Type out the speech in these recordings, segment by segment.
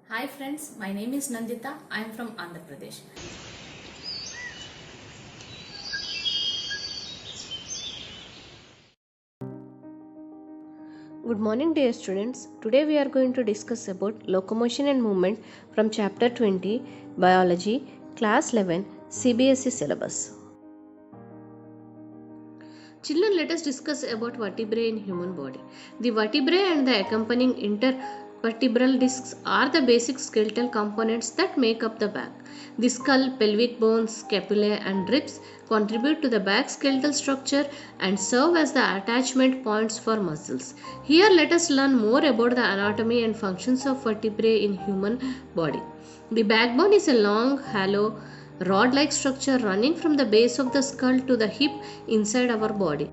Hi friends, my name is Nandita. I am from Andhra Pradesh. Good morning dear students. Today we are going to discuss about locomotion and movement from chapter 20 biology class 11 CBSE syllabus. Children, let us discuss about vertebrae in human body. The vertebrae and the accompanying intervertebral discs are the basic skeletal components that make up the back. The skull, pelvic bones, scapulae and ribs contribute to the back skeletal structure and serve as the attachment points for muscles. Here let us learn more about the anatomy and functions of vertebrae in human body. The backbone is a long, hollow, rod-like structure running from the base of the skull to the hip inside our body.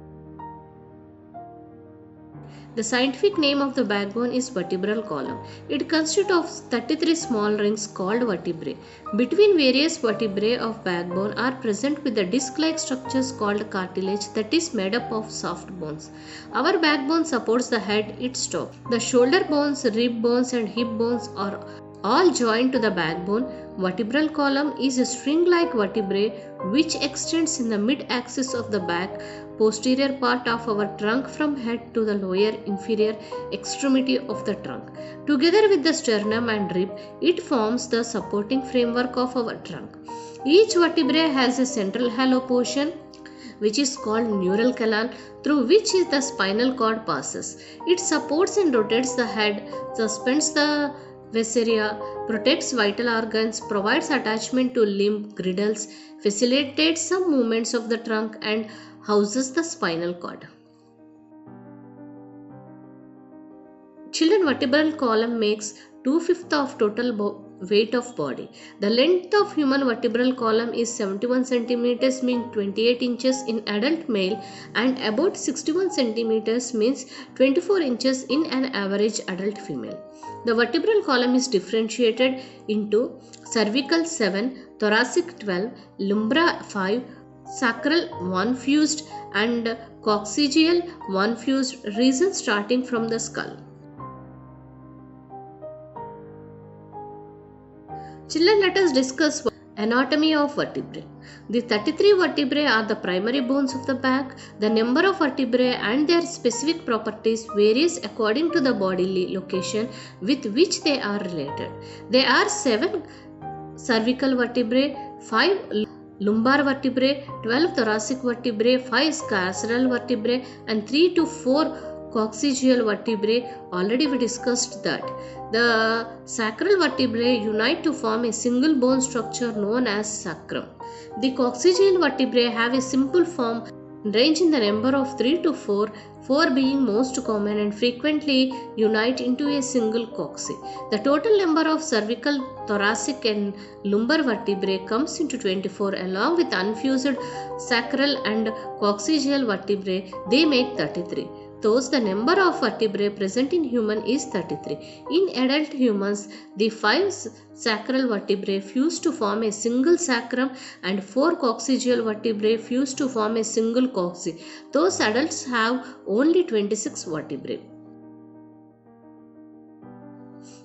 The scientific name of the backbone is vertebral column. It consists of 33 small rings called vertebrae. Between various vertebrae of backbone are present with the disc-like structures called cartilage that is made up of soft bones. Our backbone supports the head, its top. The shoulder bones, rib bones and hip bones are all joined to the backbone. Vertebral column is a string-like vertebrae which extends in the mid-axis of the back, posterior part of our trunk from head to the lower inferior extremity of the trunk. Together with the sternum and rib, it forms the supporting framework of our trunk. Each vertebrae has a central hollow portion which is called neural canal through which the spinal cord passes. It supports and rotates the head, suspends the viscera, protects vital organs, provides attachment to limb girdles, facilitates some movements of the trunk and houses the spinal cord. Children, vertebral column makes 2/5 of total weight of body. The length of human vertebral column is 71 centimeters, means 28 inches in adult male, and about 61 centimeters, means 24 inches in an average adult female. The vertebral column is differentiated into cervical 7, thoracic 12, lumbar 5, sacral 1 fused and coccygeal 1 fused region starting from the skull. Children, let us discuss anatomy of vertebrae. The 33 vertebrae are the primary bones of the back. The number of vertebrae and their specific properties varies according to the bodily location with which they are related. There are 7 cervical vertebrae, 5 lumbar vertebrae, 12 thoracic vertebrae, 5 sacral vertebrae and 3 to 4 coccygeal vertebrae. Already we discussed that. The sacral vertebrae unite to form a single bone structure known as sacrum. The coccygeal vertebrae have a simple form, range in the number of 3 to 4, 4 being most common and frequently unite into a single coccyx. The total number of cervical, thoracic and lumbar vertebrae comes into 24 along with unfused sacral and coccygeal vertebrae. They make 33. Thus, the number of vertebrae present in human is 33. In adult humans, the 5 sacral vertebrae fuse to form a single sacrum and 4 coccygeal vertebrae fuse to form a single coccyx. Those adults have only 26 vertebrae.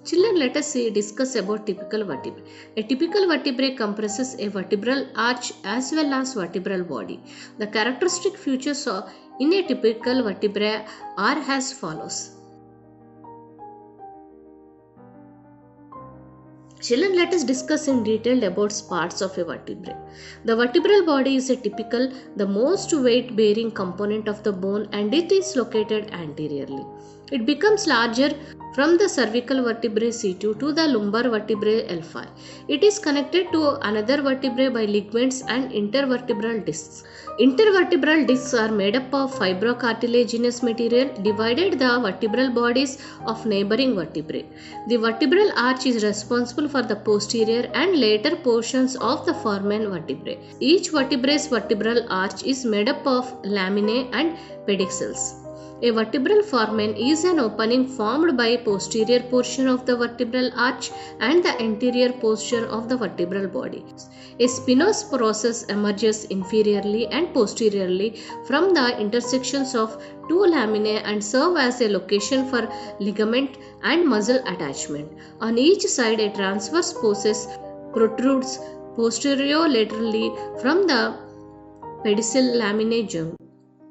Children, let us discuss about typical vertebrae. A typical vertebrae comprises a vertebral arch as well as vertebral body. The characteristic features in a typical vertebrae are as follows. Children, let us discuss in detail about parts of a vertebrae. The vertebral body is a typical, the most weight-bearing component of the bone and it is located anteriorly. It becomes larger from the cervical vertebrae C2 to the lumbar vertebrae L5. It is connected to another vertebrae by ligaments and intervertebral discs. Intervertebral discs are made up of fibrocartilaginous material divided the vertebral bodies of neighboring vertebrae. The vertebral arch is responsible for the posterior and later portions of the foramen vertebrae. Each vertebrae's vertebral arch is made up of laminae and pedicels. A vertebral foramen is an opening formed by posterior portion of the vertebral arch and the anterior portion of the vertebral body. A spinous process emerges inferiorly and posteriorly from the intersections of two laminae and serve as a location for ligament and muscle attachment. On each side, a transverse process protrudes posterior-laterally from the pedicel laminae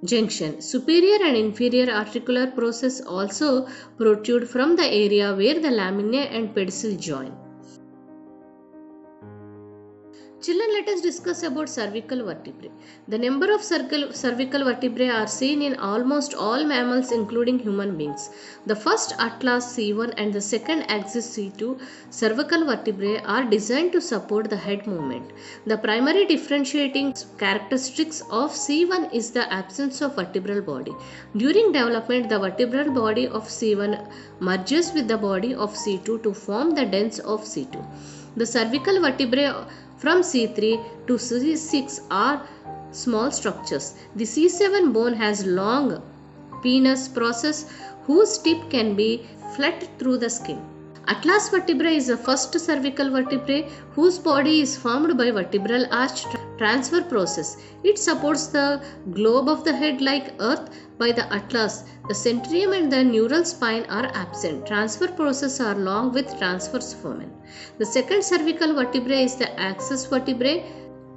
junction. Superior and inferior articular process also protrude from the area where the laminae and pedicel join. Children, let us discuss about cervical vertebrae. The number of cervical vertebrae are seen in almost all mammals including human beings. The first atlas C1 and the second axis C2 cervical vertebrae are designed to support the head movement. The primary differentiating characteristics of C1 is the absence of vertebral body. During development, the vertebral body of C1 merges with the body of C2 to form the dens of C2. The cervical vertebrae from C3 to C6 are small structures. The C7 bone has long penis process whose tip can be flat through the skin. Atlas vertebrae is the first cervical vertebrae whose body is formed by vertebral arch transfer process. It supports the globe of the head like earth by the atlas. The centrium and the neural spine are absent. Transfer processes are long with transverse foramen. The second cervical vertebrae is the axis vertebrae.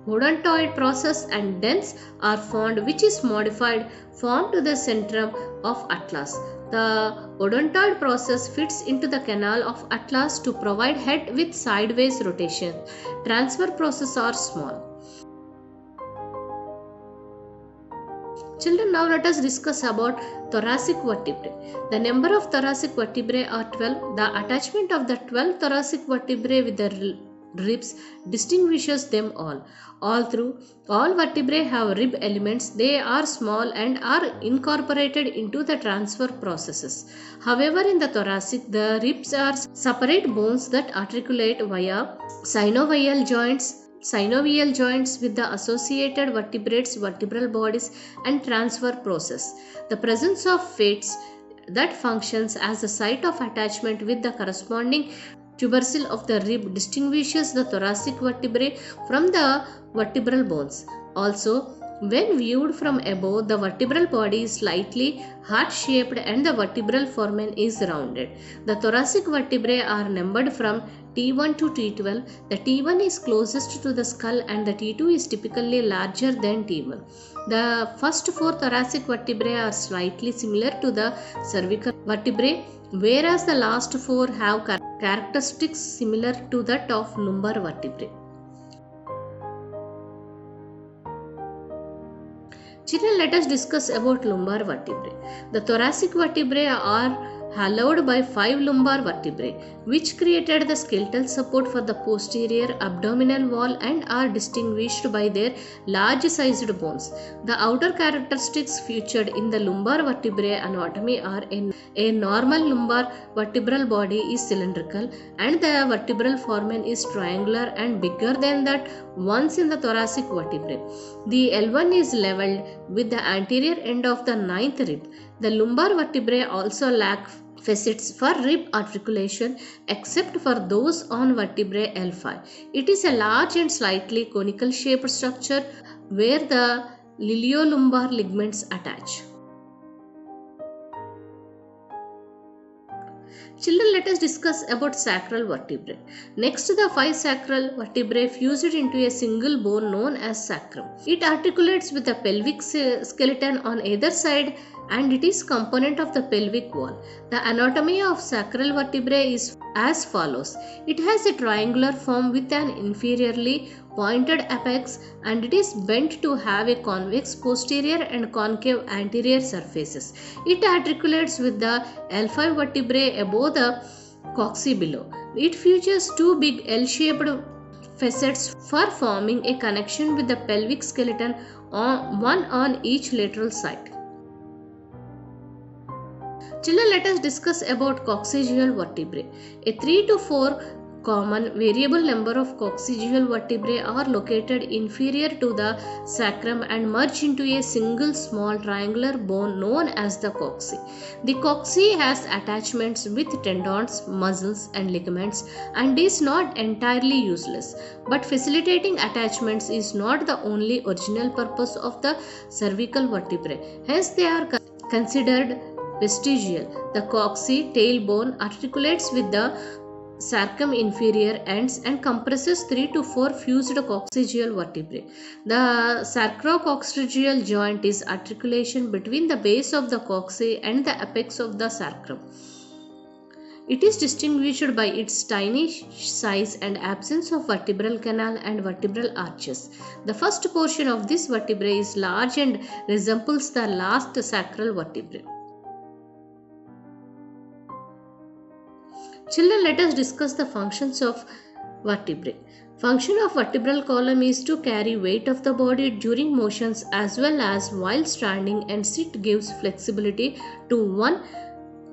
Odontoid process and dens are formed which is formed to the centrum of atlas. The odontoid process fits into the canal of atlas to provide head with sideways rotation. Transfer processes are small. Children, now let us discuss about thoracic vertebrae. The number of thoracic vertebrae are 12. The attachment of the 12 thoracic vertebrae with the ribs distinguishes them all. All vertebrae have rib elements. They are small and are incorporated into the transfer processes. However, in the thoracic, the ribs are separate bones that articulate via synovial joints with the associated vertebrates, vertebral bodies and transfer process. The presence of fates that functions as the site of attachment with the corresponding tubercle of the rib distinguishes the thoracic vertebrae from the vertebral bones. Also, when viewed from above, the vertebral body is slightly heart-shaped and the vertebral foramen is rounded. The thoracic vertebrae are numbered from T1 to T12. The T1 is closest to the skull and the T2 is typically larger than T1. The first four thoracic vertebrae are slightly similar to the cervical vertebrae, whereas the last four have characteristics similar to that of lumbar vertebrae. Children, let us discuss about lumbar vertebrae. The thoracic vertebrae are hallowed by 5 lumbar vertebrae, which created the skeletal support for the posterior abdominal wall and are distinguished by their large-sized bones. The outer characteristics featured in the lumbar vertebrae anatomy are a normal lumbar vertebral body is cylindrical and the vertebral foramen is triangular and bigger than that ones in the thoracic vertebrae. The L1 is leveled with the anterior end of the 9th rib. The lumbar vertebrae also lack facets for rib articulation except for those on vertebrae L5. It is a large and slightly conical shaped structure where the iliolumbar ligaments attach. Children, let us discuss about sacral vertebrae. Next, the 5 sacral vertebrae fused into a single bone known as sacrum. It articulates with the pelvic skeleton on either side and it is component of the pelvic wall. The anatomy of sacral vertebrae is as follows. It has a triangular form with an inferiorly pointed apex and it is bent to have a convex posterior and concave anterior surfaces. It articulates with the L5 vertebrae above the coccyx below. It features 2 big L-shaped facets for forming a connection with the pelvic skeleton, one on each lateral side. Children, let us discuss about coccygeal vertebrae. A 3 to 4 common variable number of coccygeal vertebrae are located inferior to the sacrum and merge into a single small triangular bone known as the coccyx. The coccyx has attachments with tendons, muscles, and ligaments and is not entirely useless. But facilitating attachments is not the only original purpose of the cervical vertebrae. Hence, they are considered vestigial. The coccyx tailbone articulates with the sacrum inferior ends and compresses 3 to 4 fused coccygeal vertebrae. The sacrococcygeal joint is articulation between the base of the coccyx and the apex of the sacrum. It is distinguished by its tiny size and absence of vertebral canal and vertebral arches. The first portion of this vertebrae is large and resembles the last sacral vertebrae. Children, let us discuss the functions of vertebrae. Function of vertebral column is to carry weight of the body during motions as well as while standing, and sit gives flexibility to one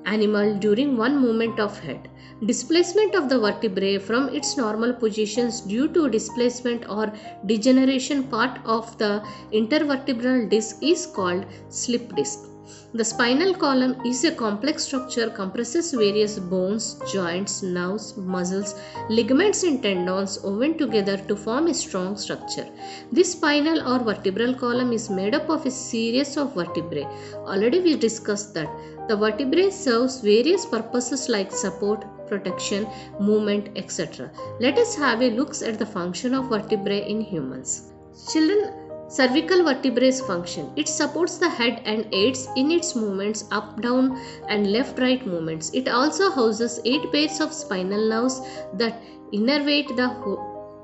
animal during one movement of head. Displacement of the vertebrae from its normal positions due to displacement or degeneration part of the intervertebral disc is called slip disc. The spinal column is a complex structure comprises various bones, joints, nerves, muscles, ligaments and tendons woven together to form a strong structure. This spinal or vertebral column is made up of a series of vertebrae. Already we discussed that. The vertebrae serves various purposes like support, protection, movement, etc. Let us have a look at the function of vertebrae in humans. Children, cervical vertebrae's function. It supports the head and aids in its movements up, down and left-right movements. It also houses 8 pairs of spinal nerves that innervate the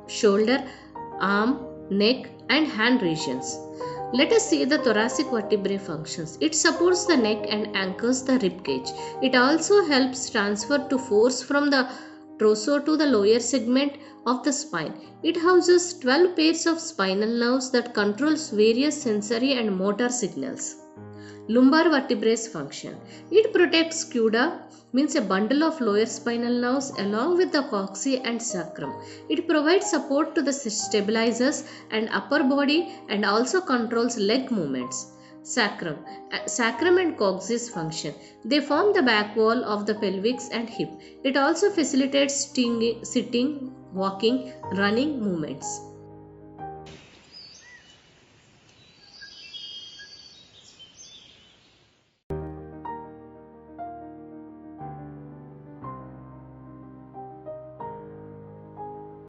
shoulder, arm, neck and hand regions. Let us see the thoracic vertebrae functions. It supports the neck and anchors the rib cage. It also helps transfer to force from the torso to the lower segment of the spine. It houses 12 pairs of spinal nerves that controls various sensory and motor signals. Lumbar vertebrae's function. It protects cauda, means a bundle of lower spinal nerves along with the coccyx and sacrum. It provides support to the stabilizers and upper body and also controls leg movements. Sacrum and coccyx function. They form the back wall of the pelvis and hip. It also facilitates sitting, walking, running movements.